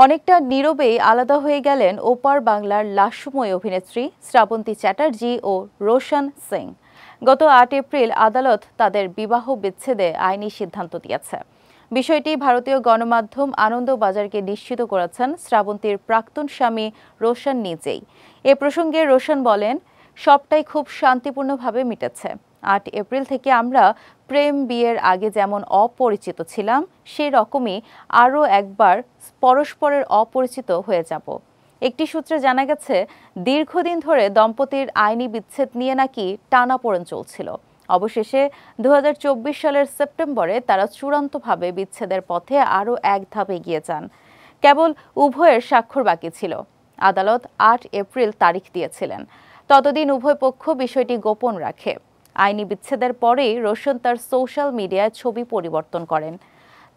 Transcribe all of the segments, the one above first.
অনেকটা নীরবেই আলাদা হয়ে গেলেন ওপার বাংলার লাস্যময়ী অভিনেত্রী শ্রাবন্তী চ্যাটার্জি ও রোশন সিং। গত ৮ এপ্রিল আদালত তাদের বিবাহ বিচ্ছেদে আইনি সিদ্ধান্ত দিয়েছে। বিষয়টি ভারতীয় গণমাধ্যম আনন্দবাজারকে নিশ্চিত করেছেন শ্রাবন্তীর প্রাক্তন স্বামী রোশন নিজেই। এ প্রসঙ্গে রোশন বলেন, সবটাই খুব শান্তিপূর্ণভাবে মিটেছে। ৮ এপ্রিল থেকে আমরা প্রেম বিয়ের আগে যেমন অপরিচিত ছিলাম, সেই রকমই আরও একবার পরস্পরের অপরিচিত হয়ে যাব। একটি সূত্রে জানা গেছে, দীর্ঘদিন ধরে দম্পতির আইনি বিচ্ছেদ নিয়ে নাকি টানাপোড়েন চলছিল। অবশেষে ২০২৪ সালের সেপ্টেম্বরে তারা চূড়ান্তভাবে বিচ্ছেদের পথে আরও এক ধাপ এগিয়ে যান। কেবল উভয়ের স্বাক্ষর বাকি ছিল। আদালত ৮ এপ্রিল তারিখ দিয়েছিলেন। ততদিন উভয় পক্ষ বিষয়টি গোপন রাখে। আইনি বিচ্ছেদের পরেই রোশন তার সোশ্যাল মিডিয়ায় ছবি পরিবর্তন করেন।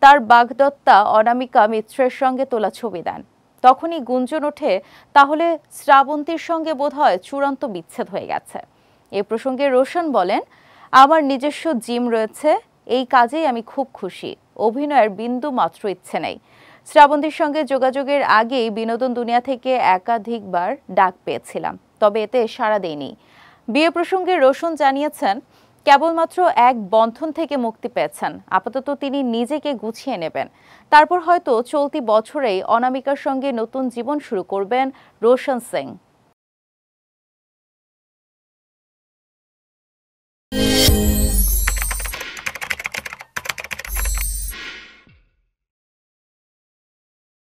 তার বাগদত্তা অনামিকা মিত্রের সঙ্গে তোলা ছবি দেন। তখনই গুঞ্জন ওঠে, তাহলে শ্রাবন্তীর সঙ্গে বোধহয় চূড়ান্ত বিচ্ছেদ হয়ে গেছে। এ প্রসঙ্গে রোশন বলেন, আমার নিজস্ব জিম রয়েছে, এই কাজেই আমি খুব খুশি। অভিনয়ের বিন্দু মাত্র ইচ্ছে নেই। শ্রাবন্তীর সঙ্গে যোগাযোগের আগেই বিনোদন দুনিয়া থেকে একাধিকবার ডাক পেয়েছিলাম, তবে এতে সাড়া দেয়নি। বিয়ে প্রসঙ্গে রোশন জানিয়েছেন, কেবলমাত্র এক বন্ধন থেকে মুক্তি পেয়েছেন। আপাতত তিনি নিজেকে গুছিয়ে নেবেন। তারপর হয়তো চলতি বছরেই অনামিকার সঙ্গে নতুন জীবন শুরু করবেন রোশন সিং।